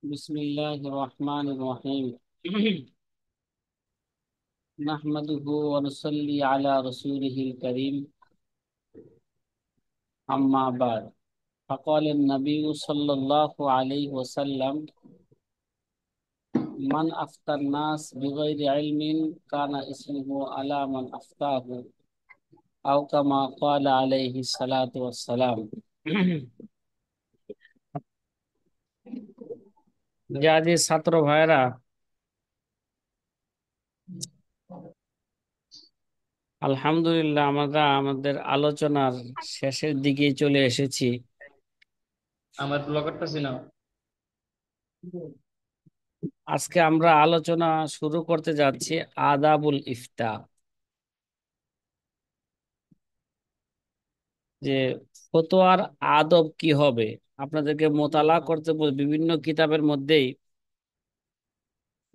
बिस्मिल्लाहिर रहमानिर रहीम। नहमदुहु व नुसल्ली अला रसूलिहिल करीम। अम्मा बाद। फ़क़ाल नबी सल्लल्लाहु अलैहि वसल्लम मन अफ्तर नास बिगैरि इल्मिन काना इस्मुहु अला मन अफ्ताहु औ कमा क़ाल अलैहि सलातु वस्सलाम। জাজি ছাত্র ভাইরা, আলহামদুলিল্লাহ আমরা আমাদের আলোচনার শেষের দিকে চলে এসেছি। আমার ব্লগারটা চিনাও। আজকে আমরা আলোচনা শুরু করতে যাচ্ছি আদাবুল ইফতা, যে ফতোয়ার আদব কি হবে। আপনাদেরকে মোতালা করতে বিভিন্ন কিতাবের মধ্যেই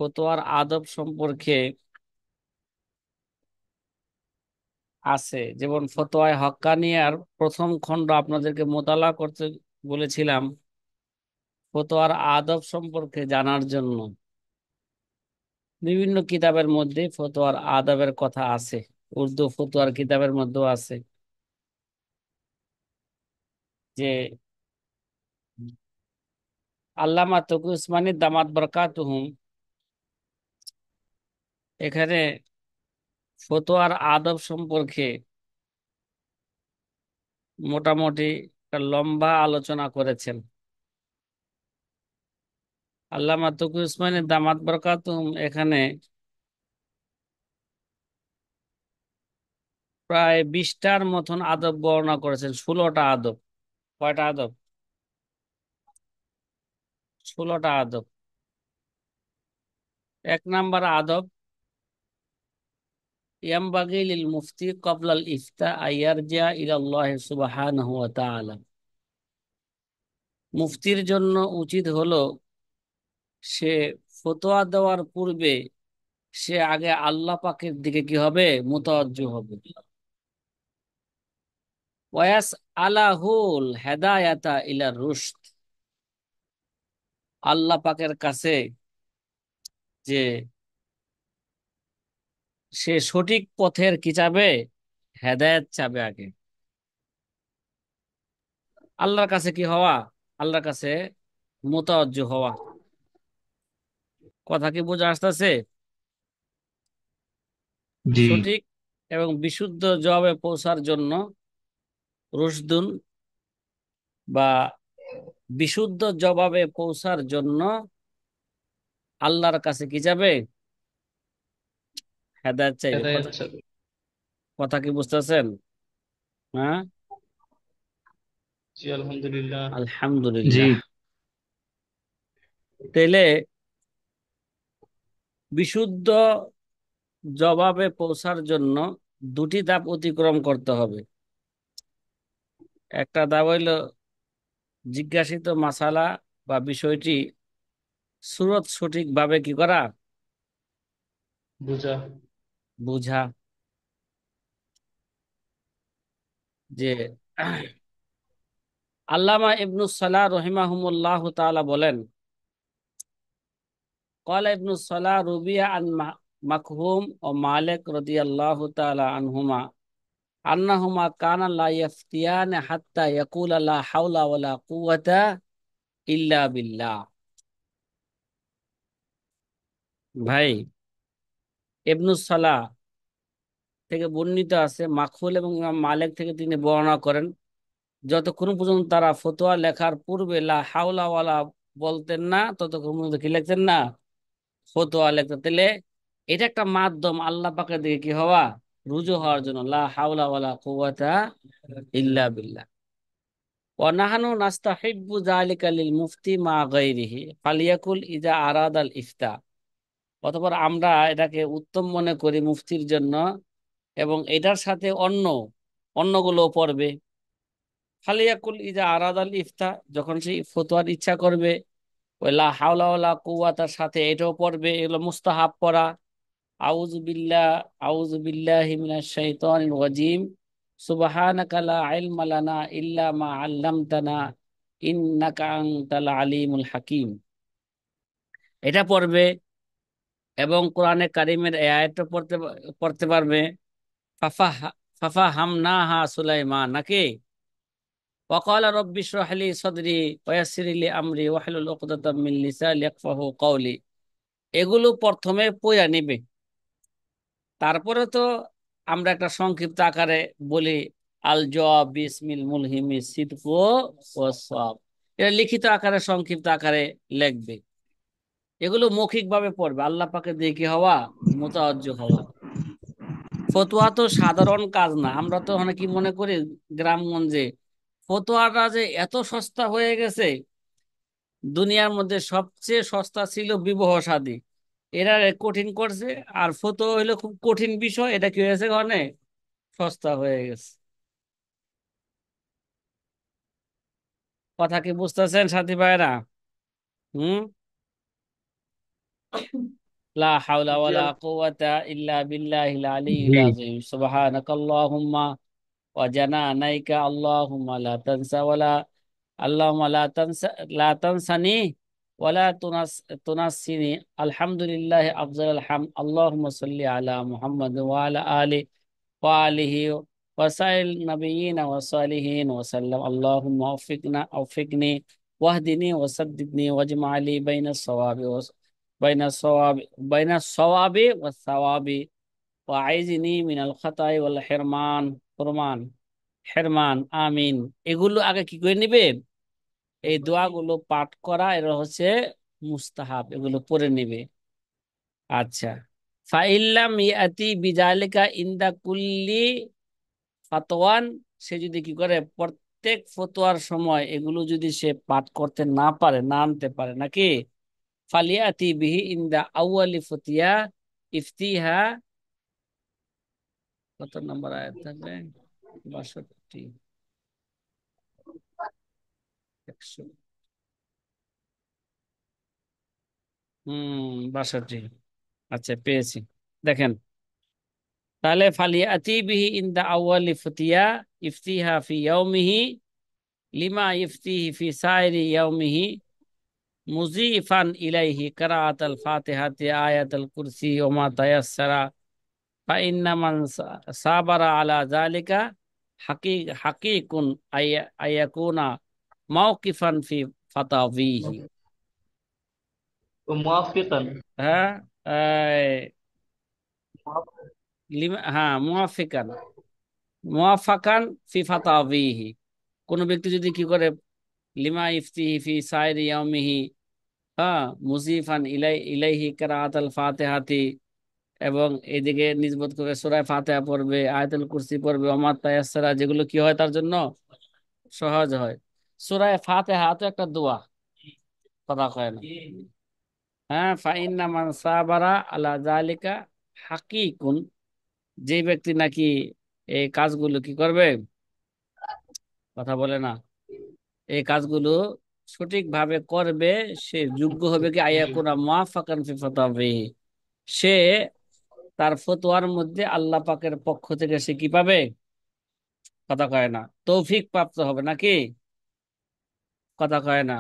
ফতোয়ার আদব সম্পর্কে আছে। যেমন ফতোয়ায়ে হক্কানিয়ার প্রথম খণ্ড আপনাদেরকে মোতালা করতে বলেছিলাম ফতোয়ার আদব সম্পর্কে জানার জন্য। বিভিন্ন কিতাবের মধ্যে ফতোয়ার আদবের কথা আছে, উর্দু ফতোয়ার কিতাবের মধ্যেও আছে। যে আল্লামা তকি উসমানী দামাত বরকাতুহুম এখানে ফতোয়ার আদব সম্পর্কে মোটামুটি একটা লম্বা আলোচনা করেছেন। আল্লামা তকি উসমানী দামাত বরকাতুহুম এখানে প্রায় 20টার মতন আদব বর্ণনা করেছেন। 16টা আদব। কয়টা আদব? 16টা আদব। 1 নাম্বার আদব, ইয়ামবাগি লিল মুফতি ক্বাবলাল ইফতা আইয়ারজিয়া ইলাল্লাহি সুবহানাহু ওয়া তাআলা। মুফতির জন্য উচিত হলো সে ফতোয়া দেওয়ার পূর্বে সে আগে আল্লাহ পাকের দিকে কি হবে? মুতাওয়াজ্জু হবে। ওয়াস আলাহুল হেদায়াতা ইলা রুশদ, আল্লাহ পাকের কাছে যে সে সঠিক পথের কি চাবে? হেদায়েত চাবে আগে। আল্লাহর কাছে কি হওয়া? আল্লাহর কাছে মুতাওয়াজ্জু হওয়া। কথা কি বোঝা আসতেছে? জি। সঠিক এবং বিশুদ্ধ জবাবে পৌঁছার জন্য রুশদুন বা বিশুদ্ধ জবাবে পৌঁছার জন্য আল্লাহর কাছে কি যাবে? হেদায়েত চাইবে। এটাই কথা আচ্ছা। কথা কি বুঝতেছেন? হ্যাঁ, জি, আলহামদুলিল্লাহ। জি। আলহামদুলিল্লাহ। তাইলে বিশুদ্ধ জবাবে পৌঁছার জন্য 2টি ধাপ অতিক্রম করতে হবে। একটা ধাপ হইল জিজ্ঞাসিত মাসালা বা বিষয়টি সুরত সঠিকভাবে কি করা? বুঝা। বুঝা। যে আল্লামা ইবনুস সালাহ রহিমাহুমুল্লাহ তাআলা বলেন, قال ابن الصلاح روي عن مكحوم ومالك رضي الله تعالى عنهما أنهما كان لا يفتيان حتى يقول لا حول ولا قوة إلا بالله। ভাই, ইবনুস সালাহ থেকে বর্ণিত আছে, মাখুল এবং ইমাম মালিক থেকে তিনি বর্ণনা করেন, যতক্ষণ পর্যন্ত তারা ফতোয়া লেখার পূর্বে লা হাওলা ওয়ালা বলতেন না ততক্ষণ পর্যন্ত কি লিখতেন না? ফতোয়া লিখতেন। তাহলে এটা একটা মাধ্যম আল্লাহ পাকের দিকে কি হওয়া? রুজু হওয়ার জন্য। লা হাওলা ওয়ালা কুওয়াতা ইল্লা বিল্লাহ। ওয়া নাহনু নাস্তাহিব্বু যালিকা লিল মুফতি মা গায়রিহি ফালিয়াকুল ইজা আরাদাল ইফতা। অতঃপর আমরা এটাকে উত্তম মনে করি মুফতির জন্য, এবং এটার সাথে অন্যগুলো পড়বে। ফালিয়াকুল ইজা আরাদাল ইফতা, যখন সেই ফতোয়ার ইচ্ছা করবে, ওই লা হাওলা ওয়ালা কুওয়াতার সাথে এটাও পড়বে। এগুলো মুস্তাহাব পড়া। আউযু বিল্লাহ, আউযু বিল্লাহি মিনাশ শাইতানির রাজিম, সুবহানাকা লা ইলমা লানা ইল্লা মা আল্লামতানা ইন্নাকা আনতাল আলিমুল হাকিম। এটা পড়বে, এবং কোরআনে কারিমের এই আয়াতটা পড়তে পড়তে পারবে। ফাফা ফাফা হামনাহা সুলাইমান নাকি। ওয়াকালা রব্বি ইশরাহ লি সাদরি ওয়া ইয়াসসির লি আমরি ওয়াহলুল উকদাতাম মিন লিসানি ইয়াফকাহু কওলি। এগুলো প্রথমে পড়া নিবে, তারপরে তো আমরা একটা সংক্ষিপ্ত আকারে বলি, আল জওয়াব বিসমিল মুলহিমি সিদকু ওয়াস সাওয়াব। এটা লিখিত আকারে সংক্ষিপ্ত আকারে লিখবে। এগুলো মৌখিক ভাবে পড়বে, আল্লাহ পাকে দিয়ে কি হওয়া, মুতাওয়াজ্জহ হওয়া। ফতোয়া তো সাধারণ কাজ না। আমরা তো অনেক কি মনে করি গ্রামগঞ্জে ফতোয়াটা যে এত সস্তা হয়ে গেছে। দুনিয়ার মধ্যে সবচেয়ে সস্তা ছিল বিবাহ শাদী, এরা কঠিন করছে। আর ফতোয়া হইলো খুব কঠিন বিষয়, এটা কি হয়েছে অনেক সস্তা হয়ে গেছে। কথা কি বুঝতেছেন সাথী ভাইরা? হুম। লা হাওলা জি ওয়ালা কুওয়াতা ইল্লা বিল্লাহিল আলিয়্যিল জি। আযীম। সুবহানাকাল্লাহুম্মা ওয়া জানানাইকা আল্লাহুম্মা লা তানসা ওয়ালা আল্লাহুম্মা লা তানসানি ওয়ালা তুনাসসিনি। আলহামদুলিল্লাহি আফজাল হামদ। আল্লাহুম্মা সাল্লি আলা মুহাম্মাদ ওয়া আলা ওয়া আলিহি ওয়া সাইল নাবিয়িনা ওয়া সালিহিন ওয়া সাল্লাম। আল্লাহুম্মা আওফিকনি ওয়াহদিনি ওয়া সাদ্দিদনি ওয়াজমা লি বাইনা সওয়াবি বাইনা সওয়াবি ওয়া সাওয়াবি ওয়া আইজিনি মিনাল খাতাই ওয়াল হেরমান আমিন। এগুলো আগে কি করে নিবে? এই দোয়াগুলো পাঠ করা এরা হচ্ছে মুস্তাহাব, এগুলো পড়ে নিবে। আচ্ছা, ফাইল্লাম ইয়াতি বিজালিকা ইনদা কুল্লি ফাতওয়ান। সে যদি কি করে প্রত্যেক ফতোয়ার সময় এগুলো যদি সে পাঠ করতে না পারে, না আনতে পারে নাকি, ফালিয়াতি বিহি ইনদা আউয়ালি ফতিয়া ইফতিহা। কত নম্বর আয়াত থাকবে? 62, 100। 62। আচ্ছা, পেয়েছি। দেখেন, তাহলে ফালিয়াতি বিহি ইনদা আউয়ালি ফতিয়া ইফতিহা ফি ইয়াউমিহি লিমা ইফতিহি ফি সাইরি ইয়াউমিহি মুজিফান ইলাইহি কিরাআতাল ফাতিহাতি আয়াতুল কুরসি ওয়া মা তায়াসসারা ফাইন্না মান সাবারা আলা যালিকা হাকিকুন আয়াকুনা মাওকিফান ফি ফাতাবিহি। মুআফিকান। হ্যাঁ, হ্যাঁ, মুওয়াফিকান, মুওয়াফাকান ফি ফাতাবিহি। কোন ব্যক্তি যদি কি করে লিমা ইফতিহি ফি সাইরি ইয়াউমিহি, হ্যাঁ, মুজিফান ইলাইহি কিরাআতাল ফাতিহাতি, এবং এদিকে নিজবত করে সূরা ফাতিহা পড়বে, আয়াতুল কুরসি পড়বে, ওমা তায়াসসারা, যেগুলো কি হয় তার জন্য সহজ হয়। সূরা ফাতিহা তো একটা দোয়া, কথা কয় না। হ্যাঁ, ফাইন্না মান সাবারা আলা যালিকা হাকিকুন, যে ব্যক্তি নাকি এই কাজগুলো কি করবে, কথা বলে না, এই কাজগুলো সঠিকভাবে করবে, সে যোগ্য হবে কি আয়াকুনা মুওয়াফাকান ফি ফাতাবিহি। সে তার ফতোয়ার মধ্যে আল্লাহ পাকের পক্ষ থেকে সে কি পাবে, কথা কয় না, তৌফিক প্রাপ্ত হবে নাকি, কথা কয় না,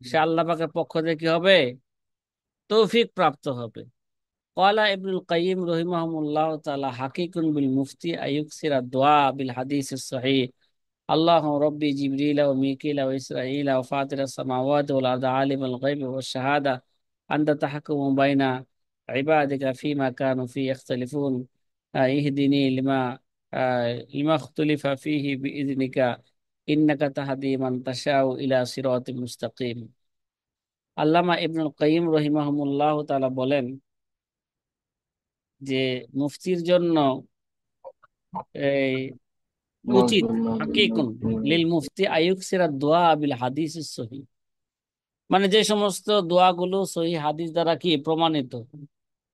সে আল্লাহ পাকের পক্ষ থেকে কি হবে, তৌফিক প্রাপ্ত হবে। ক্বালা ইবনুল কাইয়িম রাহিমাহুল্লাহু তাআলা হাকিকুন বিল মুফতি আইয়ুকসিরা দুআ বিল হাদিসিস সহিহ। আল্লাহু রব্বি জিবরিল ওয়া মিকাইল ওয়া ইসরাঈল ওয়া ফাতিরাস সামাওয়াতি ওয়াল আরদি আলিমাল গায়বি ওয়াশ শাহাদা আনতা তাহকুমু বাইনা ইবাদিকা ফীমা কানু ফীহি ইখতালিফুন ইহদিনি লিমা ইখতুলিফা ফীহি বিইذনিকা ইন্নাকা তাহদি মান তাশাউ ইলা সিরাতিম মুস্তাকিম। আল্লামা ইবনুল কাইয়িম রাহিমাহুল্লাহু তাআলা বলেন যে মুফতির জন্য এই উচিত, হাকিকুন লিল মুফতি আইয়ুকসিরা দুআ বিল হাদিসিস সহিহ, মানে যে সমস্ত দোয়াগুলো সহিহ হাদিস দ্বারা কি প্রমাণিত,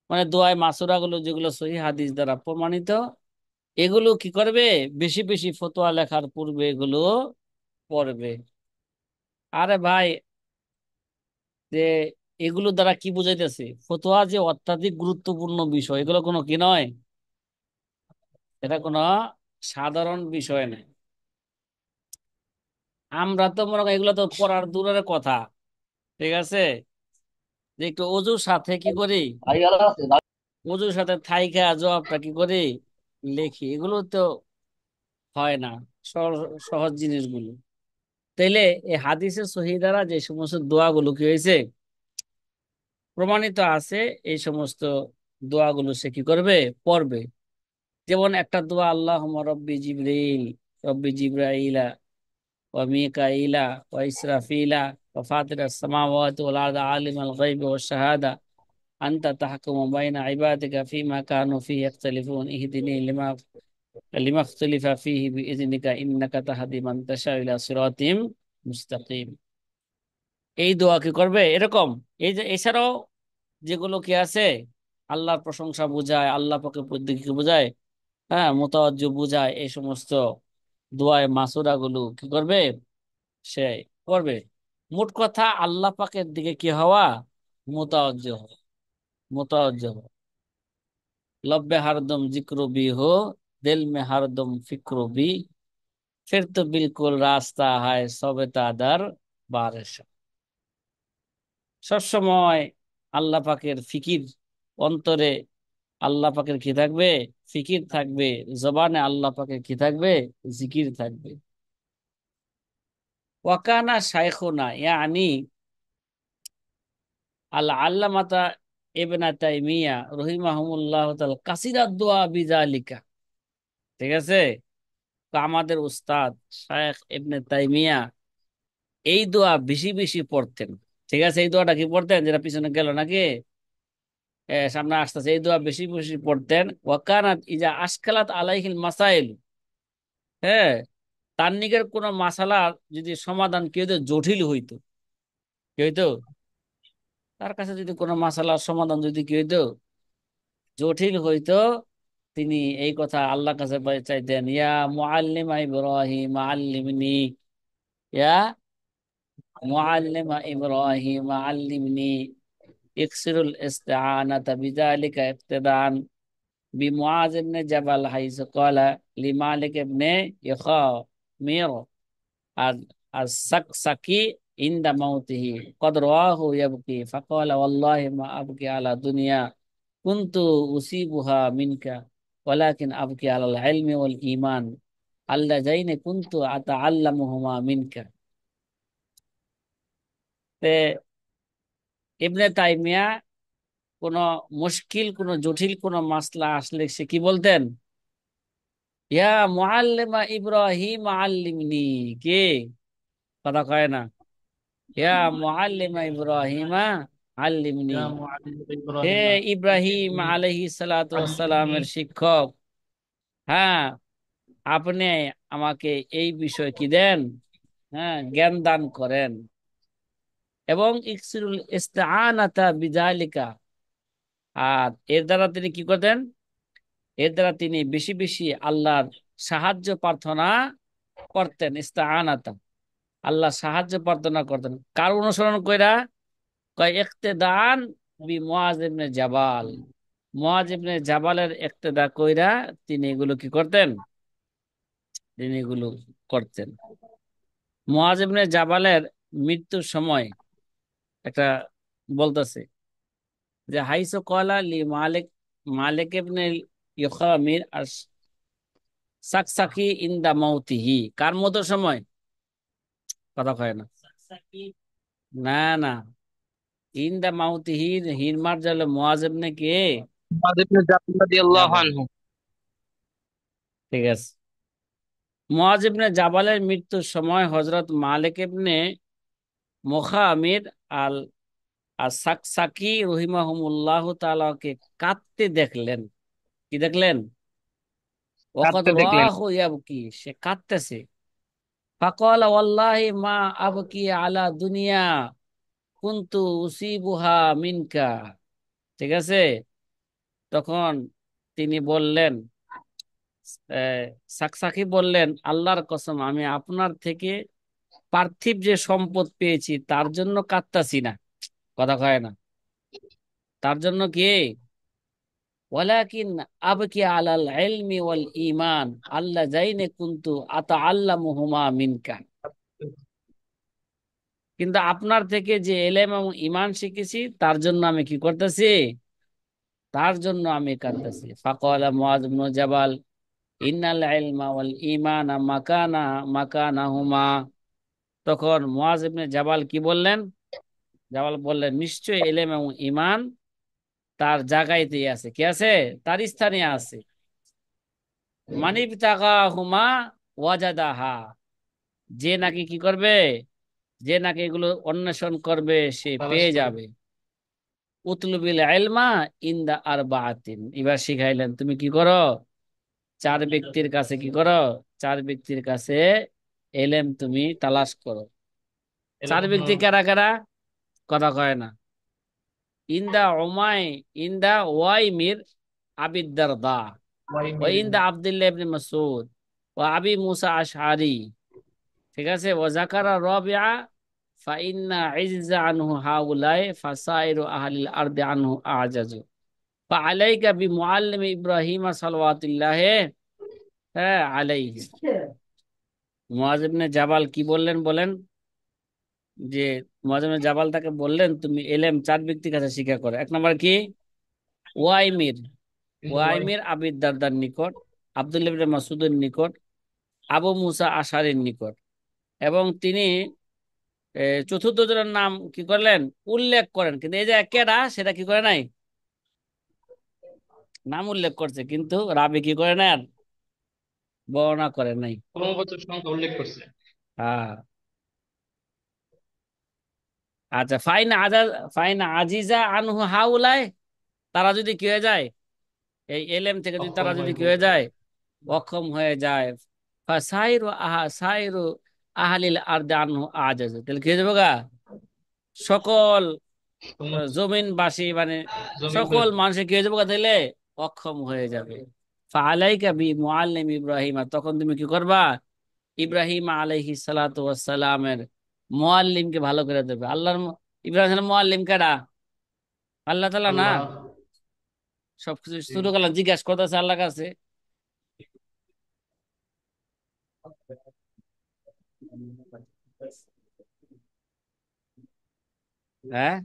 মানে দোয়ায় মাসুরা গুলো যেগুলো সহিহ হাদিস দ্বারা প্রমাণিত, এগুলো কি করবে, বেশি বেশি ফতোয়া লেখার পূর্বে এগুলো পড়বে। আরে ভাই, যে এগুলো দ্বারা কি বুঝাইতেছে, ফতোয়া যে অত্যাধিক গুরুত্বপূর্ণ বিষয়, এগুলো কোনো কি নয়, এটা কোনো সাধারণ বিষয় নয়। আমরা তো মনে করি এগুলো তো পড়ার দূরের কথা, ঠিক আছে, যে একটু অজুর সাথে কি করি, অজুর সাথে থাইকা জবাবটা কি করি, লেখি, এগুলো তো হয় না, সহজ জিনিসগুলো। তাইলে এই হাদিসের সহি দ্বারা যে সমস্ত দোয়াগুলো কি হয়েছে, প্রমাণিত আছে, এই সমস্ত দোয়াগুলো সে কি করবে, পড়বে। যেমন একটা দোয়া, আল্লাহ রব্বি জিবরিল, রব্বি জিব্রাইলা ওয়া মিকাইলা ওয়া ইসরাফিলা ওয়া ফাতিরাস সামাওয়াতি ওয়াল আরদি আলিমাল গায়বি ওয়াশ শাহাদা আনতা তাহকুমু বাইনা ইবাদিকা ফীমা কানু ফীহি ইখতালিফুন ইহদিনি লিমা ইখতালাফা ফীহি বিইজনিকা ইন্নাকা তাহদি মান তাশাউ ইলা সিরাতিম মুস্তাকিম। এই দোয়া কি করবে এরকম। এই যে এছাড়াও যেগুলো কি আছে, আল্লাহর প্রশংসা বোঝায়, আল্লাহ পাকের প্রতি কি বোঝায়, হ্যাঁ, মুতাওয়াজ্জু বোঝায়, এই সমস্ত দোয়ায় মাসুরা গুলো কি করবে, সে করবে। মোট কথা আল্লাহ পাকের দিকে কি হওয়া, মুতাওয়াজ্জু হওয়া, মুতাওয়াজ্জু হওয়া। लब्बे हरदम जिक्र भी हो, दिल में हरदम फिक्र भी, फिर तो बिल्कुल रास्ता है सवेता दर बारिश। সব সময় আল্লাহ পাকের ফিকির অন্তরে, আল্লাহ পাকের কি থাকবে, ফিকির থাকবে, জবানে আল্লাহ পাকের কি থাকবে, জিকির থাকবে। ওয়াকানা শাইখুনা ইয়ানি আল আল্লামাতা ইবনে তাইমিয়া রহিমাহুমুল্লাহ তাআলা কাসিরাত দোয়া বিজালিকা। ঠিক আছে, তো আমাদের উস্তাদ শাইখ ইবনে তাইমিয়া এই দোয়া বেশি বেশি পড়তেন। ঠিক আছে, এই দোয়াটা কি পড়তেন, যেটা পিছনে গেল নাকি, সামনে আসতেছে, এই দোয়া বেশি বেশি পড়তেন। ওয়াকানাত ইজা আশকালাত আলাইহিল মাসাইল, হ্যাঁ, তার নিকের কোন মাসালার যদি সমাধান কেউ যদি জটিল হইতো, কি হইতো, তার কাছে যদি কোনো মাসালার সমাধান যদি কি হইতো, জটিল হইতো, তিনি এই কথা আল্লাহর কাছে চাইতেন, ইয়া মুআল্লিমা ইব্রাহিম আল্লিমনি, ইয়া মুআল্লিমা ইব্রাহিম আল্লিমনি ইকসিরুল ইস্তিআনাতা বিযালিকা ইক্তিদান বিমুআজ ইবনে জাবাল হাইসু ক্বালা লিমালিক ইবনে ইয়াখামির السكسكي عند موته قد رواه يبكي فقال والله ما أبكي على دنيا كنت أصيبها منك ولكن أبكي على العلم والإيمان اللذين كنت أتعلمهما منك। তে ইবনে তাইমিয়া কোন মুশকিল, কোন জটিল কোন মাসলা আসলে সে কি বলতেন, ইয়া মুআল্লিমা ইব্রাহিম আল্লিমনি, কে, কথা কয় না, ইয়া মুআল্লিমা ইব্রাহিমা আল্লিমনি, ইয়া মুআল্লিম হে ইব্রাহিম ইব্রাহিম আলাইহিস সালাতু ওয়াস আল্লিমনি। সালামের শিক্ষক, হ্যাঁ, আপনি আমাকে এই বিষয় কি দেন, হ্যাঁ, জ্ঞান দান করেন। এবং ইকসিরুল ইস্তিআনাতা বিযালিকা, আর এর দ্বারা তিনি কি করতেন, এর দ্বারা তিনি বেশি বেশি আল্লাহর সাহায্য প্রার্থনা করতেন। ইস্তিআনাতা, আল্লাহ সাহায্য প্রার্থনা করতেন, কার অনুসরণ কইরা, কয় ইক্তেদান বি মুআজ ইবনে জাবাল, মুআজ ইবনে জাবালের ইক্তেদা কইরা তিনি এগুলো কি করতেন, তিনি এগুলো করতেন। মুআজ ইবনে জাবালের মৃত্যুর সময় একটা বলতেছে যে হাইসু ক্বালা লি মালিক, মালিক ইবনে ইউখামির আর সাকসাকি ইনদা মাউতিহি, কার মতো সময়, কথা কয় না, না না, ইনদা মাউতিহি, হিরমার জালে মুআজ ইবনে কে মুআয ইবনে জাবাল রাদিয়াল্লাহু জাবাল। আনহু। ঠিক আছে, মুআজ ইবনে জাবালের মৃত্যুর সময় হযরত মালিক ইবনে মুখামির আল আর সাকসাকি রহিমাহুমুল্লাহ তাআলাকে কাঁদতে দেখলেন। কি দেখলেন, ওয়াকাদ কাঁদতে দেখলেন। রাহু ইয়াবকি, সে কাঁদতেছে। ফাকালা ওয়াল্লাহি মা আবকি আলা দুনিয়া কুনতু উসিবুহা মিনকা। ঠিক আছে, তখন তিনি বললেন, আহ, সাকসাকি বললেন, আল্লাহর কসম, আমি আপনার থেকে পার্থিব যে সম্পদ পেয়েছি তার জন্য কাঁদতাছি না, কথা কয় না, তার জন্য কি, ওয়ালাকিন আবকি আলাল ইলমি ওয়াল ঈমান আল্লাযাইনি কুনতু আতাআল্লামুহুমা মিনকা। কিন্তু আপনার থেকে যে এলেম এবং ইমান শিখেছি তার জন্য আমি কি করতেছি, তার জন্য আমি কাঁদতেছি। ফাকালা মুআয ইবনে জাবাল ইন্নাল ইলমা ওয়াল ঈমানা মাকানাহুমা। তখন মুআয ইবনে জাবাল কি বললেন? জাবাল বললেন, নিশ্চয়ই এলেম এবং ইমান তার জায়গাতেই আছে। কি আছে? তার স্থানে আছে। মানিবতাগাহুমা ওয়াজাদাহা। যে নাকি কি করবে, যে নাকি এগুলো অন্বেষণ করবে সে তালাশ পেয়ে করে। যাবে। উতলুবিল ইলমা ইনদা আরবাআতিন। এবার শিখাইলেন তুমি কি করো, চার ব্যক্তির কাছে কি করো, চার ব্যক্তির কাছে এলেম তুমি তালাশ করো। চার এলম ব্যক্তি কারা কারা? কথা কয় না। ইন্দা ওমাই, ইন্দা ওয়াইমির আবিদ দারদা, ও ওয়াইমির ইন্দা আব্দুল্লাহ ইবনে মাসউদ, ও আবি মুসা আশআরি। ঠিক আছে। ও যাকারা রাবিআ ফাইন্না ইজজা আনহু হাউলাই ফাসাইরু আহলিল আরদি আনহু আজাজু। ফাআলাইকা বিমুআল্লিম ইব্রাহিম সাল্লাল্লাহু হ্যাঁ আলাইহি। মুআয ইবনে জাবাল কি বললেন বলেন, যে মুআয ইবনে জাবাল তাকে বললেন তুমি এলেম চার ব্যক্তির কাছে শিক্ষা করো। এক নম্বর কি? ওয়াইমির, কিন্তু ওয়াইমির আবিদ দারদার নিকট, আব্দুল্লাহ ইবনে মাসউদের নিকট, আবু মুসা আশারির নিকট। এবং তিনি চতুর্থ জনের নাম কি করলেন, উল্লেখ করেন, কিন্তু এই যে কেডা সেটা কি করে নাই, নাম উল্লেখ করছে কিন্তু রাবি কি করে নাই, আর বর্ণনা করে নাই। ক্রমবাচক সংখ্যা উল্লেখ করছে। হ্যাঁ। আচ্ছা, ফাইন আজিজা আনহু হাউলাই। তারা যদি কি হয়ে যায়, এই এলেম থেকে যদি অক্ষম তারা যদি হয়ে কি হয়ে যায়, যায়। অক্ষম হয়ে যায়, সাইরু আহলিল আরদি আনহু আজাজ, তাহলে কি হয়ে যাবে গা, সকল জমিনবাসী মানে জমিন সকল মানুষের কি হয়ে যাবে গা, তাহলে অক্ষম হয়ে যাবে। ফালাইকা বি মুআল্লিম ইব্রাহিম, তখন তুমি কি করবা, ইব্রাহিম আলাইহিস সালাতু ওয়াস সালামের মুআল্লিমকে ভালো করে দেবে। ইব্রাহিম সালাম মুআল্লিম কারা? আল্লাহ তাআলা না? আল্লাহ। সবকিছু জি। শুরু করলাম জিজ্ঞাসা করতেছে আল্লাহর কাছে। হ্যাঁ।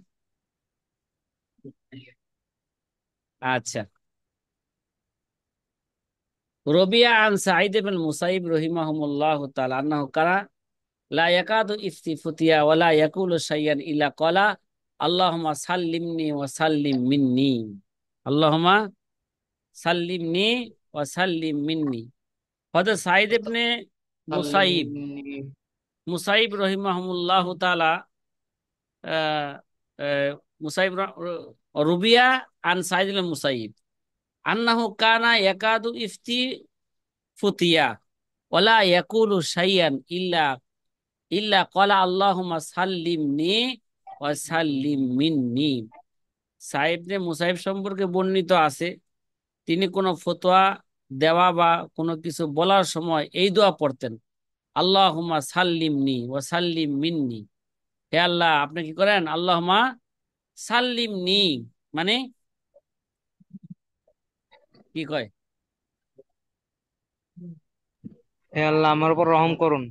আচ্ছা। রবিয়া আন সাঈদ ইবনে মুসাইব রাহিমাহুল্লাহু তাআলা আন্নাহু কারা লা ইয়াকাদু ইফতি ফুতিয়া ওয়ালা ইয়াকুলু শাইয়ান ইল্লা ক্বালা আল্লাহুম্মা সাল্লিমনি ওয়া সাল্লিম মিন্নি। আল্লাহুম্মা সাল্লিমনি ওয়া সাল্লিম মিন্নি। হযরত সাঈদ ইবনে মুসাইব, সাল্লিমনি। মুসাইব রহিমাহুল্লাহু তাআলা, আহ, আহ, মুসাইব রুবিয়া আন সাঈদ ইবনে মুসাইব আন্নাহু কানা ইয়াকাদু ইফতি ফুতিয়া ওয়ালা ইয়াকুলু শাইয়ান ইল্লা ইল্লা ক্বালা আল্লাহুম্মা সাল্লিমনি ওয়া সাল্লিম মিন্নি। সাইদ ইবনে মুসাইব সম্পর্কে বর্ণিত আছে, তিনি কোনো ফতোয়া দেওয়া বা কোনো কিছু বলার সময় এই দোয়া পড়তেন, আল্লাহুম্মা সাল্লিমনি ওয়া সাল্লিম মিন্নি। হে আল্লাহ আপনি কি করেন, আল্লাহুম্মা সাল্লিমনি মানে কি কয়, হে আল্লাহ আমার উপর রহম করুন,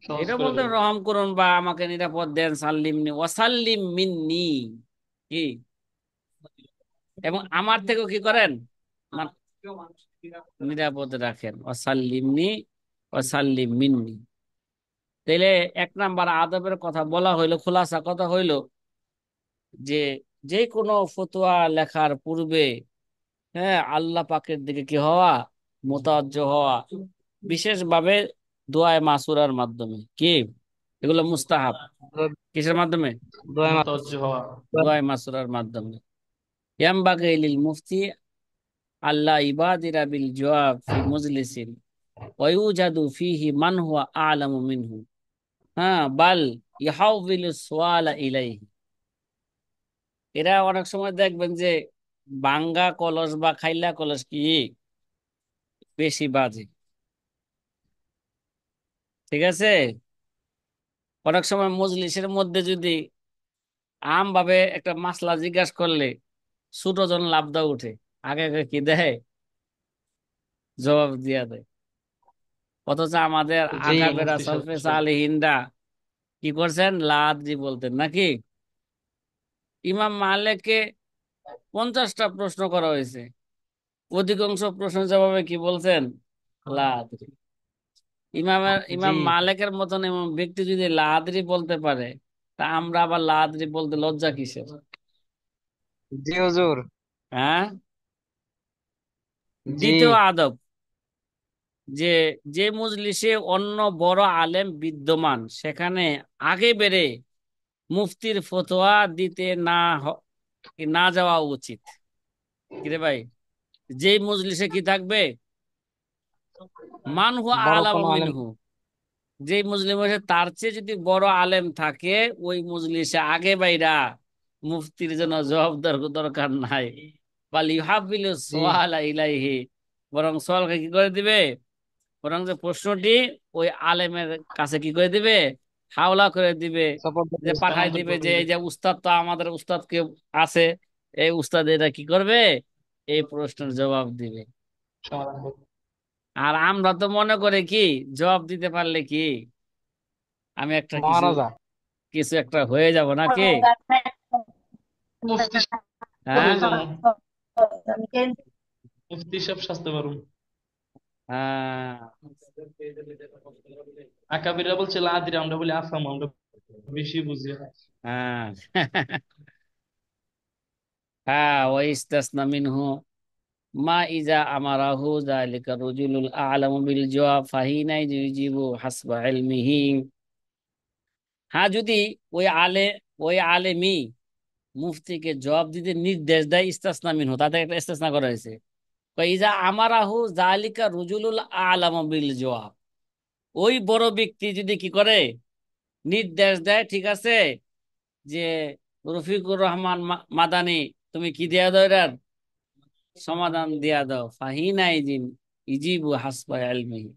সহজ এটা করে বলতেন দেন। রহম করুন বা আমাকে নিরাপদ দেন, সাল্লিমনি ওয়া সাল্লিম মিন্নি কি, এবং আমার থেকেও কি করেন, আমার নিরাপদে রাখেন। ওয়াসাল্লিমনি ওয়াসাল্লিম মিন্নি। তাইলে এক নাম্বার আদবের কথা বলা হইলো, খোলাসা কথা হইলো যে যে কোনো ফতোয়া লেখার পূর্বে হ্যাঁ আল্লাহ পাকের দিকে কি হওয়া, মোতাওয়াজ্জহ হওয়া, বিশেষভাবে দোয়ায়ে মাসুরার মাধ্যমে কি, এগুলো মুস্তাহাব। কিসের মাধ্যমে? দোয়া মুতাওয়াজ্জিহ হওয়া। দোয়ায়ে মাসুরার মাধ্যমে। ইয়ামবাগি লিল মুফতি আল্লাহ ইবাদিরা বিল জওয়াব ফি মুজলিসিন ওয়ায়ুজাদু ফিহি মান হুয়া আ'লামু মিনহু, হ্যাঁ বাল ইহাউযিলু সুআলা ইলাইহি। এরা অনেক সময় দেখবেন যে ভাঙ্গা কলস বা খাইলা কলস কি বেশি বাজে। ঠিক আছে। অনেক সময় মজলিসের মধ্যে যদি আম ভাবে একটা মাসলা জিজ্ঞাসা করলে ছোট জন লাফদা উঠে, আগে আগে কি দেয়, জবাব দিয়া দেয়। অথচ আমাদের জি আকাবেরা মুফতি সাহেব সলফে আসলে। সালেহিনরা কি করছেন, লাদ্রি বলতেন নাকি? ইমাম মালিককে 50টা প্রশ্ন করা হয়েছে, অধিকাংশ প্রশ্নের জবাবে কি বলছেন? লাদ্রি। জি। ইমাম মালিকের মতন এমন ব্যক্তি যদি লাদ্রি বলতে পারে, তা আমরা আবার লাদ্রি বলতে লজ্জা কিসের? জি হুজুর। হ্যাঁ। জি। দ্বিতীয় আদব, যে যে মজলিসে অন্য বড় আলেম বিদ্যমান সেখানে আগে বেড়ে মুফতির ফতোয়া দিতে না যাওয়া উচিত। কিরে ভাই, যেই মজলিসে কি থাকবে, মান হুয়া বড় আলাম কোনো আলেম। মিনহু, যেই মজলিসে তার চেয়ে যদি বড় আলেম থাকে, ওই মজলিসে আগে বাইরা মুফতির জন্য জবাব দেওয়ার দরকার নাই। বাল ইউহাবিলু জি। সুআলা ইলাইহি, বরং সওয়ালকে কি করে দিবে, বরং যে প্রশ্নটি ওই আলেমের কাছে কি করে দিবে, হাওলা করে দিবে, সাপোর্ট। যে পাঠাই দিবে যে এই যে উস্তাদ তো আমাদের উস্তাদ কে আছে, এই উস্তাদ এটা কি করবে, এই প্রশ্নের জবাব দিবে। সমাধান করবে। আর আমরা তো মনে করে কি, জবাব দিতে পারলে কি আমি একটা কিছু মহারাজা। কিছু একটা হয়ে যাব নাকি? মুফতি সাহেব হ্যাঁ। হয়ে যাবো। মুফতি সাহেব সাজতে পারুম। হ্যাঁ। আকাবিরা বলছে লাদিরা, আমরা বলি আফাম, আমরা বেশি বুঝি। হ্যাঁ। হ্যাঁ, ওয়াইস্তাসনা মিনহু মা ইজা আমারাহু যালিকা রজুলুল আ'লামু বিল জওয়াব ফাহিনা ইউজিবু হাসবা ইলমিহি। হ্যাঁ, যদি ওই আলে ওই আলেমী মুফতিকে জবাব দিতে নির্দেশ দেয়, ইস্তাসনা মিনহু, তাতে একটা ইস্তাসনা করা হয়েছে। ইজা আমারাহু যালিকা রজুলুল আ'লামু বিল জওয়াব, ওই বড় ব্যক্তি যদি কি করে, নির্দেশ দেয়, ঠিক আছে, যে রফিকুর রহমান মাদানি, তুমি কি দিয়া দাও, এটার সমাধান দিয়া দাও, ফাহিনা ইজিবু হাসবা ইলমিহি,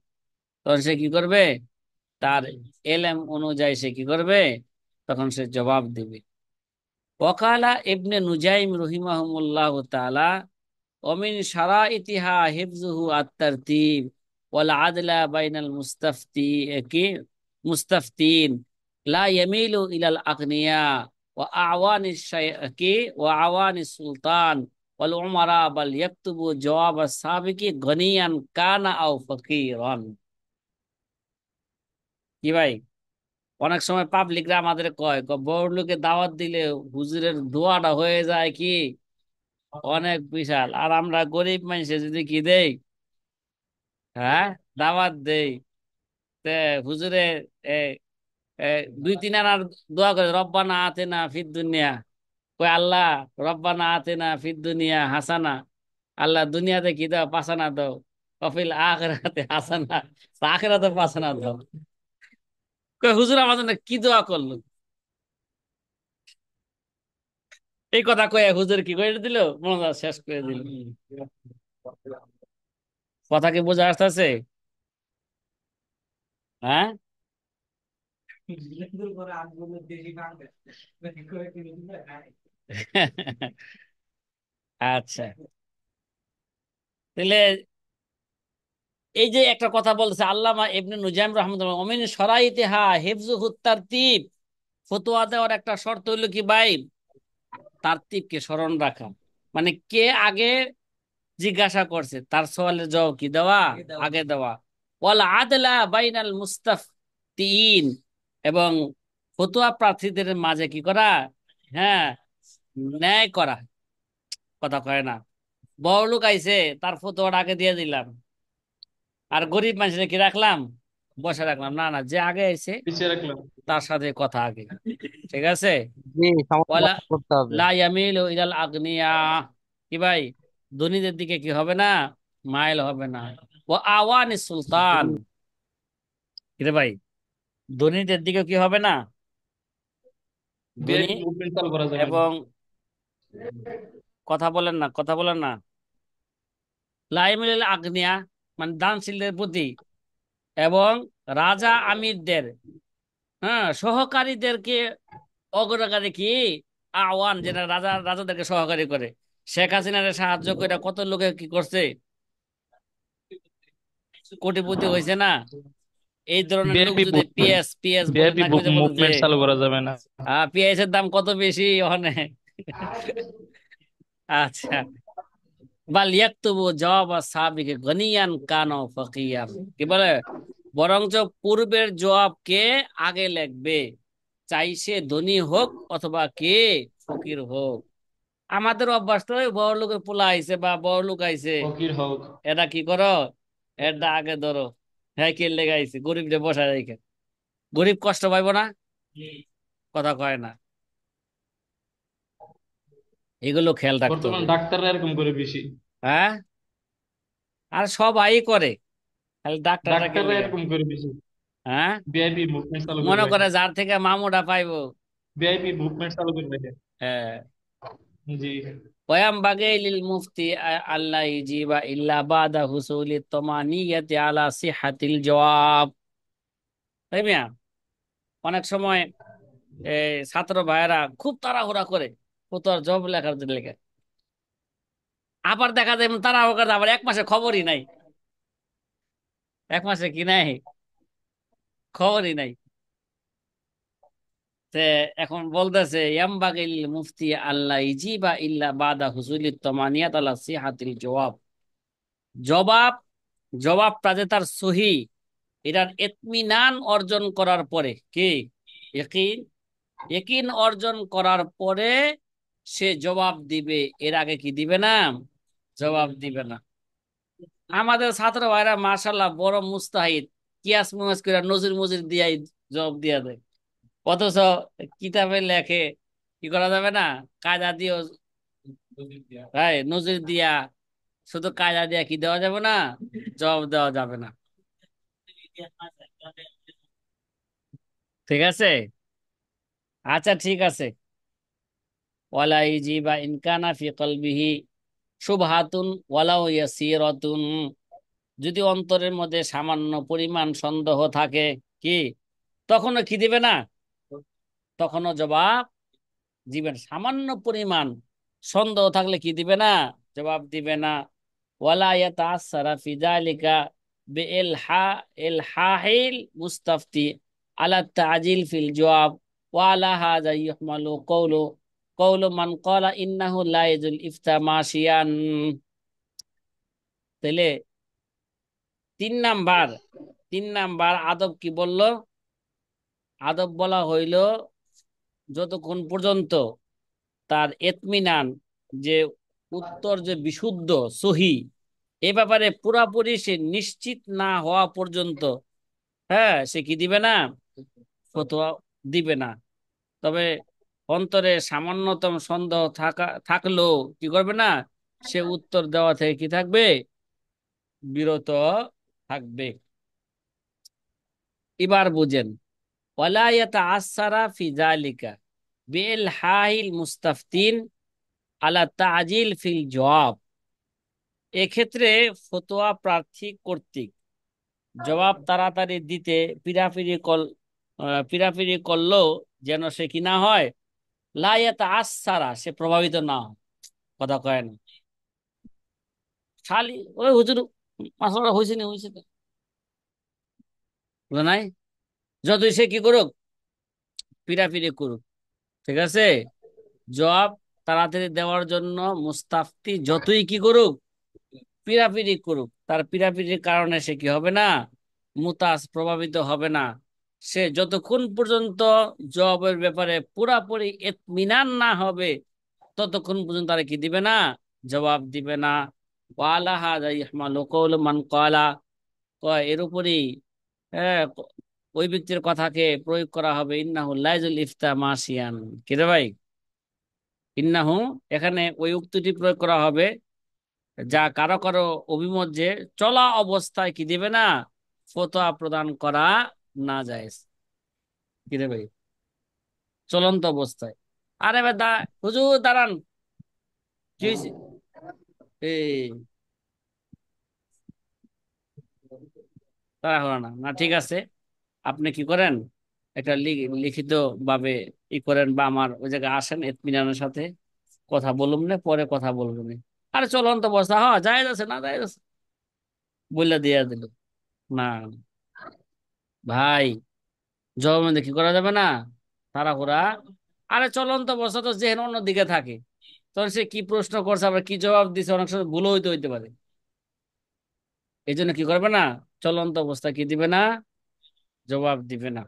তখন সে কি করবে, তার এলেম অনুযায়ী সে কি করবে, তখন সে জবাব দিবে। ওয়াকালা ইবনে নুজাইম রহিমাহুমুল্লাহ তাআলা, ওমিন শারাইতিহা হিফযুহু আত-তারতিব ওয়াল আদলা বাইনাল মুস্তাফতিন লা ইয়ামিলু ইলাল আগনিয়া ওয়া আওয়ানিশ শাইখি ওয়া আওয়ানিস সুলতান ওয়াল উমারা, বাল ইয়াকতুবু জওয়াব আস-সাবিকি গনিয়ান কানা আও ফকিরান। কি ভাই, অনেক সময় পাবলিকরা আমাদের কয় বড় লোকে দাওয়াত দিলে হুজুরের দোয়াটা হয়ে যায় কি অনেক বিশাল, আর আমরা গরিব মানুষে যদি কি দেই, হ্যাঁ, দাওয়াত দেই, তে হুজুরে এ, এ, 2-3 আনার দোয়া করে, রব্বানা আতেনা ফিদ দুনিয়া, কই আল্লাহ, রব্বানা আতেনা ফিদ দুনিয়া হাসানা, আল্লাহ দুনিয়াতে কি দাও, পাসানা দাও, কফিল আখিরাতে হাসানা, আখিরাতে পাসানা দাও। কই হুজুর আমার জন্য কি দোয়া করলো, এই কথা কয়ে হুজুর কি করে দিল, মনোজাত শেষ করে দিল। কথা কি বোঝা আসতেছে? হ্যাঁ। আচ্ছা, তাহলে এই যে একটা কথা বলছে আল্লামা ইবনে নুজাইম রাহমাতুল্লাহ, ওমিন শরাইতিহা হিফযুহুত তারতিব, ফতোয়া দেওয়ার একটা শর্ত হইলো কি ভাই, তারতিবকে স্মরণ রাখা, মানে কে আগে জিজ্ঞাসা করছে তার সওয়ালের জবাব কি দেওয়া, আগে দেওয়া। ওয়াল আদলা বাইনাল মুস্তাফতিন, এবং ফতোয়া প্রার্থীদের মাঝে কি করা, হ্যাঁ, ন্যায় করা। কথা কয় না, বড় লোক আইছে, তার ফতোয়াটা আগে দিয়ে দিলাম, আর গরিব মানুষের কি রাখলাম, বসে রাখলাম, না না, যে আগে আইছে পিছিয়ে রাখলাম। তার সাথে কথা আগে। ঠিক আছে। জি, ওয়ালা সমাধান করতে হবে। লা ইয়ামিলু ইলাল আগনিয়া, কি ভাই, ধনীদের দিকে কি হবে না, মাইল হবে না। ও আওয়ানি সুলতান, জি। কি রে ভাই, ধনীদের দিকে কি হবে না, ধনী ভিআইপি মুভমেন্ট চালু করা যাবে না। এবং, কথা বলেন না, কথা বলেন না, লা ইয়ামিলুল আগনিয়া মানে দানশীলদের প্রতি, এবং রাজা আমিরদের, হ্যাঁ, সহকারীদেরকে অগ্রগামী কি, আওয়ান, যেটা রাজাদেরকে সহকারী করে। শেখ হাসিনারে সাহায্য করে কত লোকে কি করছে, কোটিপতি হয়েছে না? এই ধরনের লোক ভিআইপি যদি পিএস পিএস বলে ভিআইপি থাকে, ওই যে বলে যে মুভমেন্ট চালু করা যাবে না? পিএস এর দাম কত বেশি ওখানে। আচ্ছা, বাল ইয়াকতুবু জবাব সাবিকে গনিয়ান কানো ফকিয়ান, কি বলে, বরঞ্চ পূর্বের জবাবকে আগে লিখবে, চাই সে ধনী হোক অথবা কে ফকির হোক। আমাদের অভ্যাস তো ওই বড় লোকের পোলা আইছে বা বড় লোক আইছে, ফকির হোক। এটা কি করো, এটা আগে ধরো, হ্যাঁ কে লেগে আইছে, গরিব রে বসায় রেখে, গরিব কষ্ট পাইবো না, কথা কয় না, এগুলো খেয়াল রাখতে বর্তমান হবে। ডাক্তাররা এরকম করে বেশি। হ্যাঁ, আর সবাই করে, খালি ডাক্তাররা কে ডাক্তাররা লেগে। এরকম করে বেশি। হ্যাঁ, ভিআইপি মুভমেন্ট চালু করে মনে রাখে। করে যার থেকে মামুটা পাইবো। ভিআইপি মুভমেন্ট চালু করে রাখে। হ্যাঁ, জি। ওয়ায়ামবাগি লিল মুফতি আল্লাহ ইজিবা ইল্লা বাদা হুসুলি তমানিয়াতি আলা সিহাতিল জওয়াব। তাই মিয়া, অনেক সময় ছাত্র ভাইয়েরা খুব তাড়াহুড়া করে ফতোয়ার জবাব লেখার জন্য লেখে, আবার দেখা যায় এমন তাড়াহুড়া করে আবার এক মাসে খবরই নাই, এক মাসে কি নাই, খবরই নাই। তে এখন বলতেছে ইয়ামবাগিল মুফতি আল্লাহ ইজিবা ইল্লা বাদা হুসুলি তমানিয়াত আলা সিহাতিল জওয়াব। জবাব, জবাবটা যে তার সহি, এটার ইতমিনান অর্জন করার পরে, কি ইকিন, ইকিন অর্জন করার পরে সে জবাব দিবে, এর আগে কি দিবে না, জবাব দিবে না। আমাদের ছাত্র ভাইরা মাশাআল্লাহ বড় মুস্তাহিদ, কিয়াস মুয়াস করে নজির মজির দিয়াই জবাব দিয়া দেয়, অথচ কিতাবে লেখে কি করা যাবে না, কায়দা দিয়েও, তাই নজির দিয়া, শুধু কায়দা দিয়া কি দেওয়া যাবে না, জবাব দেওয়া যাবে না। ঠিক আছে, আচ্ছা ঠিক আছে। ওয়ালা ইজিবা ইনকানা ফি কলবিহি শুবহাতুন ওয়ালাউ ইয়াসিরাতুন, যদি অন্তরের মধ্যে সামান্য পরিমাণ সন্দেহ থাকে, কি, তখনও কি দিবে না, তখনও জবাব দিবেন, সামান্য পরিমাণ সন্দেহ থাকলে কি দিবে না, জবাব দিবে না। ওয়ালা ইয়াতাআসসারা ফি যালিকা বিইলহা ইলহাহিল মুস্তাফতি আলা তাজিল ফিল জবাব, ওয়া আলা হাযা ইহমালু কওলু মান ক্বালা ইন্নাহু লা ইয়াজুল ইফতা মাশিয়ান। তাহলে 3 নাম্বার, 3 নাম্বার আদব কি বললো, আদব বলা হইল যতক্ষণ পর্যন্ত তার ইতমিনান, যে উত্তর যে বিশুদ্ধ সহি, এ ব্যাপারে পুরাপুরি সে নিশ্চিত না হওয়া পর্যন্ত, হ্যাঁ সে কি দিবে না, ফতোয়া দিবে না। তবে অন্তরে সামান্যতম সন্দেহ থাকলেও কি করবে না, সে উত্তর দেওয়া থেকে কি থাকবে, বিরত থাকবে। এবার বুঝেন, ওয়ালা ইয়াতাআসসারা ফি যালিকা বিইলহাহিল মুস্তাফতিন আলা তাজিল ফিল জবাব। এক্ষেত্রে ফতোয়া প্রার্থী কর্তৃক জবাব তাড়াতাড়ি দিতে পীড়াপিড়ি করলেও যেন সে কি না হয়, লায়াত আসারা, সে প্রভাবিত না হয়, কথা কয় না, খালি ওই হুজুর মাসালা হয়েছে না হয়েছে না, বুঝো নাই, যতই সে কি করুক, পীড়াপিড়ি করুক, ঠিক আছে, জবাব তাড়াতাড়ি দেওয়ার জন্য মুস্তাফতি যতই কি করুক, পীড়াপিড়ি করুক, তার পীড়াপিড়ির কারণে সে কি হবে না, মুতাজ প্রভাবিত হবে না। সে যতক্ষণ পর্যন্ত জবাবের ব্যাপারে পুরাপুরি ইতমিনান না হবে, ততক্ষণ পর্যন্ত তারা কি দিবে না, জবাব দিবে না। ওয়ালা হাযা ইহমালু কওলু মান ক্বালা, কয় এর উপরই, হ্যাঁ, ওই ব্যক্তির কথাকে প্রয়োগ করা হবে, ইন্নাহু লাইজুল ইফতা মাসিয়ান, কি রে ভাই, ইন্নাহু, এখানে ওই উক্তিটি প্রয়োগ করা হবে যা কারো কারো অভিমত যে চলা অবস্থায় কি দিবে না, ফতোয়া প্রদান করা না যায়, কি রে ভাই, চলন্ত অবস্থায়। আরে ভাই হুজুর দাঁড়ান, কি হয়েছে, এই তাড়াহুড়া না, না ঠিক আছে, আপনি কি করেন, একটা লিখিত ভাবে ই করেন, বা আমার ওই জায়গায় আসেন, এতমিনানের সাথে কথা বলুন না, পরে কথা বলবো না। আরে চলন্ত অবস্থা, হ্যাঁ যায় আছে না যায় আছে, বললা দিয়া দিল, না ভাই জবাববন্দি কি করা যাবে না, তাড়াহুড়া। আরে চলন্ত অবস্থা তো যেহেন অন্যদিকে থাকে, তখন সে কি প্রশ্ন করছে আবার কি জবাব দিছে অনেক সময় ভুলও হইতে পারে। এই জন্য কি করবে না, চলন্ত অবস্থা কি দিবে না, জবাব দিবে না।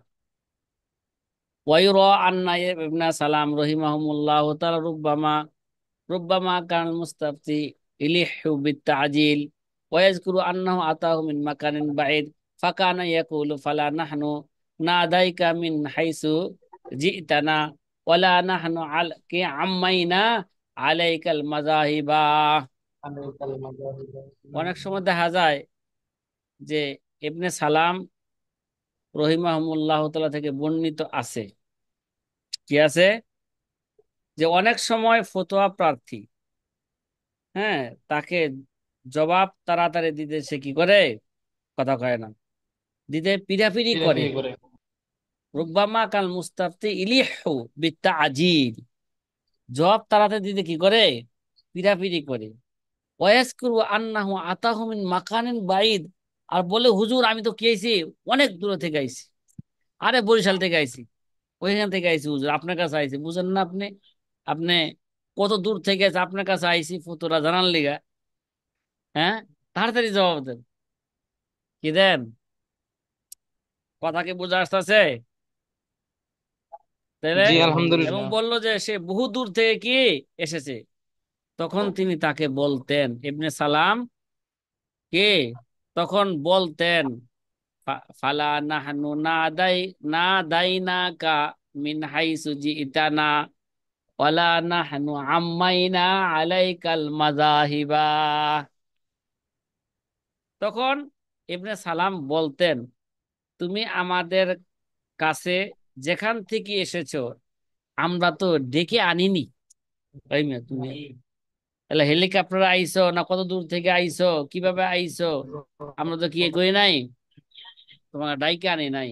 ওয়াইরা আন্না ইবনা সালাম রহিমাহুমুল্লাহ তাআলা রুব্বামা কান মুস্তাফতি ইলিহু বিত্তাজিল ওয়াজকুরু আন্নাহু আতাহু মিন মাকানিন বাঈদ ফাকানা ইয়াকুলু ফালা নাহনু নাদাইকা মিন হাইসু জিতানা ওয়ালা নাহনু আল কি আম্মাইনা আলাইকাল মাযাহিবা। অনেক সময় দেখা যায় যে ইবনে সালাম রহিমাহুমুল্লাহ তাআলা থেকে বর্ণিত আছে, কি আছে, যে অনেক সময় ফতোয়া প্রার্থী, হ্যাঁ, তাকে জবাব তাড়াতাড়ি দিতে সে কি করে, কথা কয় না, দিতে পিড়াপিড়ি করে। ফিরে করে। রুব্বামা কাল মুস্তাফতি ইলিহু বিত্তাজিল, জবাব তাড়াতাড়ি দিতে কি করে, পিড়াপিড়ি করে। ওয়ায়াজকুরু আন্নাহু আতাহু মিন মাকানিন বাঈদ, আর বলে হুজুর আমি তো কি আইছি, অনেক দূর থেকে আইছি, আরে বরিশাল থেকে আইছি, ওইখান থেকে আইছি হুজুর, আপনার কাছে আইছি, বুঝেন না আপনি, আপনি কত দূর থেকে আছে আপনার কাছে আইছি ফতুরা জানার লিগা। হ্যাঁ, তাড়াতাড়ি জবাব দেন, কি দেন, কথা কি বোঝা আসতেছে তাইলে। জি এবং আলহামদুলিল্লাহ। বলল যে সে বহু দূর থেকে কি এসেছে, তখন তিনি তাকে বলতেন, ইবনে সালাম কে তখন বলতেন, ফালা নাহনু না দাইনা কা মিন হাইসু জিইতানা ওয়ালা নাহনু আম্মাইনা আলাইকাল মাযাহিবা। তখন ইবনে সালাম বলতেন, তুমি আমাদের কাছে যেখান থেকে এসেছো আমরা তো ডেকে আনিনি। তাই না, তুমি তাহলে হেলিকপ্টারে আইছো না কত দূর থেকে আইছো, কিভাবে আইছো, আমরা তো কি করি নাই, তোমার ডাইকে আনি নাই।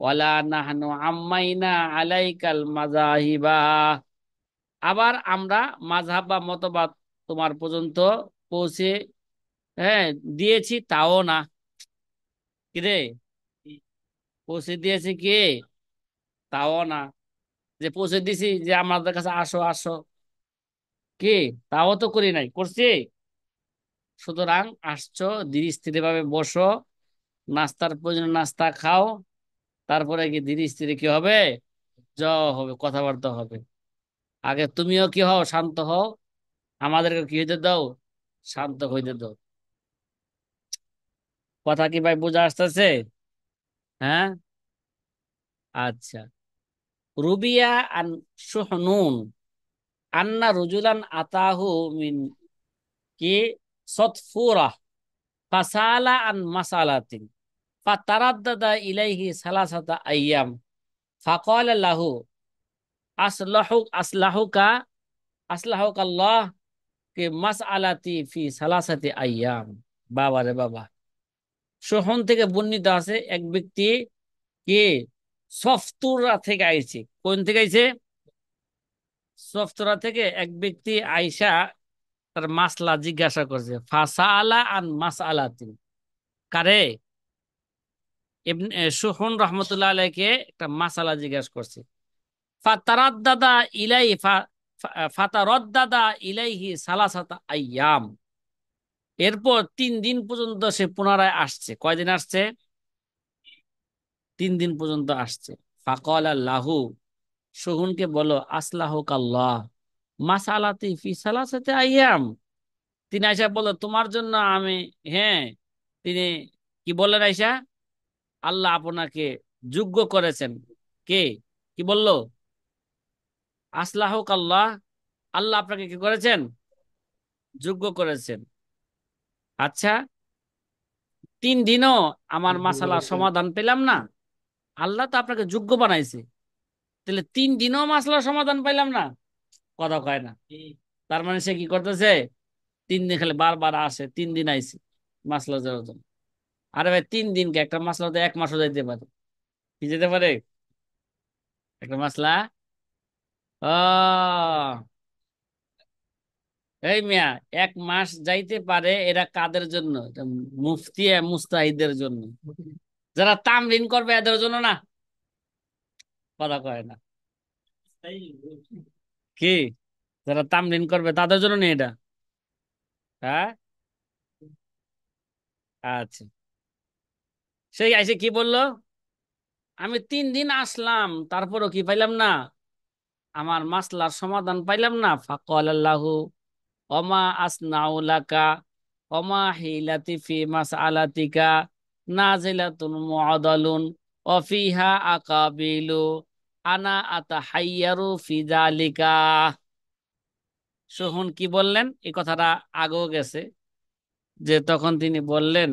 ওয়ালা নাহনু আম্মাইনা আলাইকাল মাযাহিবা, আবার আমরা মাযহাব বা মতবাদ তোমার পর্যন্ত পৌঁছে, হ্যাঁ, দিয়েছি তাও না, কি রে, পৌঁছে দিয়েছি কি, তাও না, যে পৌঁছে দিছি যে আমাদের কাছে আসো আসো, কি, তাও তো করি নাই, করছি। সুতরাং আসছো, ধীরে স্থিরে ভাবে বসো, নাস্তার প্রয়োজনে নাস্তা খাও, তারপরে কি ধীরে স্থিরে কি হবে, যা হবে, কথাবার্তা হবে। আগে তুমিও কি হও, শান্ত হও, আমাদেরকে কি হইতে দাও, শান্ত হইতে দাও। কথা কি ভাই বোঝা আসতেছে? হ্যাঁ, আচ্ছা। রুবিয়া আন সুহনুন আন্না রুজুলান আতাহু মিন কি সৎফুরা ফাসালা আন মাসালাতিন ফাতারাদ্দাদা ইলাইহি সালাসাতা আইয়াম ফাকালা লাহু আসলাহুকা আসলাহুকাল্লাহ কে মাসআলাতি ফি সালাসাতি আইয়াম। বাবা রে বাবা, সোহন থেকে বর্ণিত আছে এক ব্যক্তি কে সফতুরা থেকে আইছে, কোন থেকে আইছে, সফতুরা থেকে এক ব্যক্তি আইসা তার মাসলা জিজ্ঞাসা করছে, ফাসালা আন মাসআলাতিন, কারে, সুহন রহমতুল্লাহ আলাইকে একটা মাসালা জিজ্ঞাসা করছে। ফাতারাদ্দাদা ইলাই ফাতারাদ্দাদা ইলাইহি সালাসাতা আইয়াম, এরপর 3 দিন পর্যন্ত সে পুনরায় আসছে, কয়দিন আসছে, 3 দিন পর্যন্ত আসছে। ফাকাল লাহু, শহুনকে বলো, আসলাহুক আল্লাহ মাসালাতি ফি সালাসাতি আইয়াম, তিনি আয়সা বলল তোমার জন্য আমি, হ্যাঁ, তিনি কি বললেন আয়সা, আল্লাহ আপনাকে যোগ্য করেছেন, কে, কি বলল, আসলাহুক আল্লাহ, আল্লাহ আপনাকে কি করেছেন, যোগ্য করেছেন। আচ্ছা, 3 দিনও আমার মাসালা সমাধান পেলাম না, আল্লাহ তো আপনাকে যোগ্য বানাইছে, তাহলে 3 দিনও মাসলা সমাধান পাইলাম না, কথা কয় না। তার মানে সে কি করতেছে, 3 দিন খালি বারবার আসে, 3 দিন আইছে মাসলা যাওয়ার জন্য। আরে ভাই 3 দিনকে একটা মাসলা তো 1 মাসও যাইতে পারে, কি যেতে পারে একটা মাসলা। ও এই মিয়া, 1 মাস যাইতে পারে, এরা কাদের জন্য, এটা মুফতি মুস্তাহিদের জন্য। যারা তামরিন করবে এদের জন্য না, কথা কয় না কি? যারা তামরিন করবে তাদের জন্য নেই এটা। হ্যাঁ, আচ্ছা। সেই আইসে কি বললো, আমি 3 দিন আসলাম তারপরও কি পাইলাম না, আমার মাসলার সমাধান পাইলাম না। ফাকাল আল্লাহু ওমা আসনাউ লাকা ওমা হিলাতি ফি মাসআলাতিকা নাজিলাতুন মুআদালুন ওয়া ফিহা আকাবিলু আনা আতাহাইয়ারু ফি যালিকা। সোহন কি বললেন, এই কথাটা আগেও গেছে, যে তখন তিনি বললেন,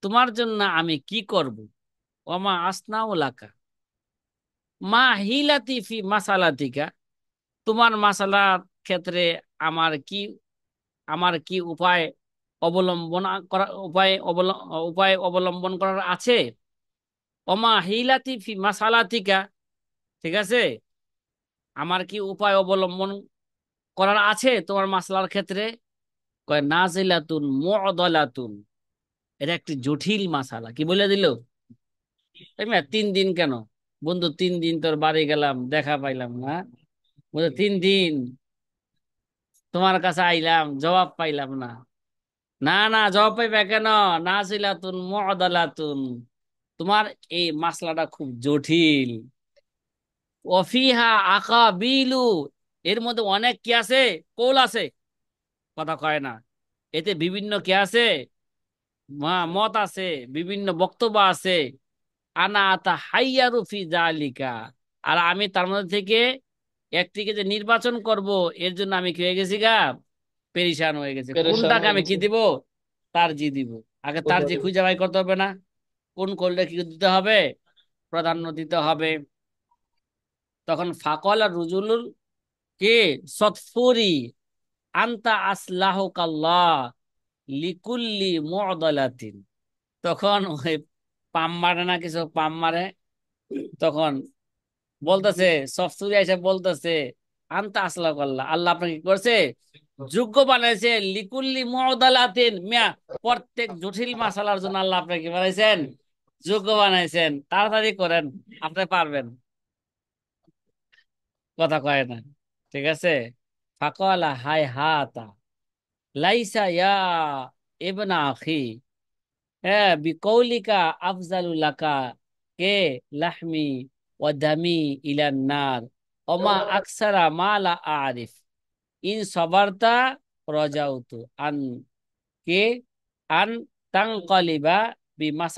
তোমার জন্য আমি কি করব, ওমা আসনাউ লাকা মা হিলাতি ফি মাসালাতিকা, তোমার মাসালার ক্ষেত্রে আমার কি, আমার কি উপায় অবলম্বন করা, উপায় অবলম্বন করার আছে। ওমা হিলাতি ফি মাসালাতিকা, ঠিক আছে, আমার কি উপায় অবলম্বন করার আছে তোমার মাসলার ক্ষেত্রে। কয় নাজিলাতুন মুআদালাতুন, এটা একটি জটিল মাসালা। কি বলে দিল, তাই না? 3 দিন কেন বন্ধু, 3 দিন তোর বাড়ি গেলাম, দেখা পাইলাম না। বলে 3 দিন তোমার কাছে আইলাম, জবাব পাইলাম না। না না, জবাব পাইবে কেন, নাজিলাতুন মুআদালাতুন, তোমার এই মাসলাটা খুব জটিল। অফিহা আকাবিলু, এর মধ্যে অনেক কি আছে, কৌল আছে, কথা কয় না। এতে বিভিন্ন কি আছে, মত আছে, বিভিন্ন বক্তব্য আছে। আনা আতা হাইয়ারু ফি জালিকা, আর আমি তার মধ্যে থেকে একটিকে যে নির্বাচন করব, এর জন্য আমি কি হয়ে গেছি গা, পেরেশান হয়ে গেছে। পেরেশান কোনটাকে হয়ে আমি কি গেছে। দিব, তার জি দিব। আগে তার বুঝা জি দেব। খুঁজে বাই করতে হবে না, কোন করলে কি দিতে হবে, প্রাধান্য দিতে হবে। তখন ফাকল আর রুজুলুল কে সৎফুরি আন্তা আসলাহু কাল্লাহ লিকুল্লি মুআদালাতিন। তখন ওই পাম মারে না, কিছু পাম মারে, তখন বলতেছে, সফসুরি এসে বলতেছে, আন্তা আসলাহু কাল্লাহ, আল্লাহ আপনাকে কি করছে, যোগ্য বানাইছে, লিকুল্লি মুআদালাতিন মিয়া, প্রত্যেক জটিল মাসালার জন্য আল্লাহ আপনাকে কি বানাইছেন, যোগ্য বানাইছেন। তাড়াতাড়ি করেন, আপনি পারবেন, কথা কয় না, ঠিক আছে। ফাকালা হাই হাতা লাইসা ইয়া ইবনা আখি, হ্যাঁ বিকৌলিকা আফজালুল্লাকা কে লাহমি ওয়া দামি ইলান নার ওমা আকসারা মা লা আরিফ ইন সবারতা রাজাউতু আন কে আন তানকালিবা বিমাস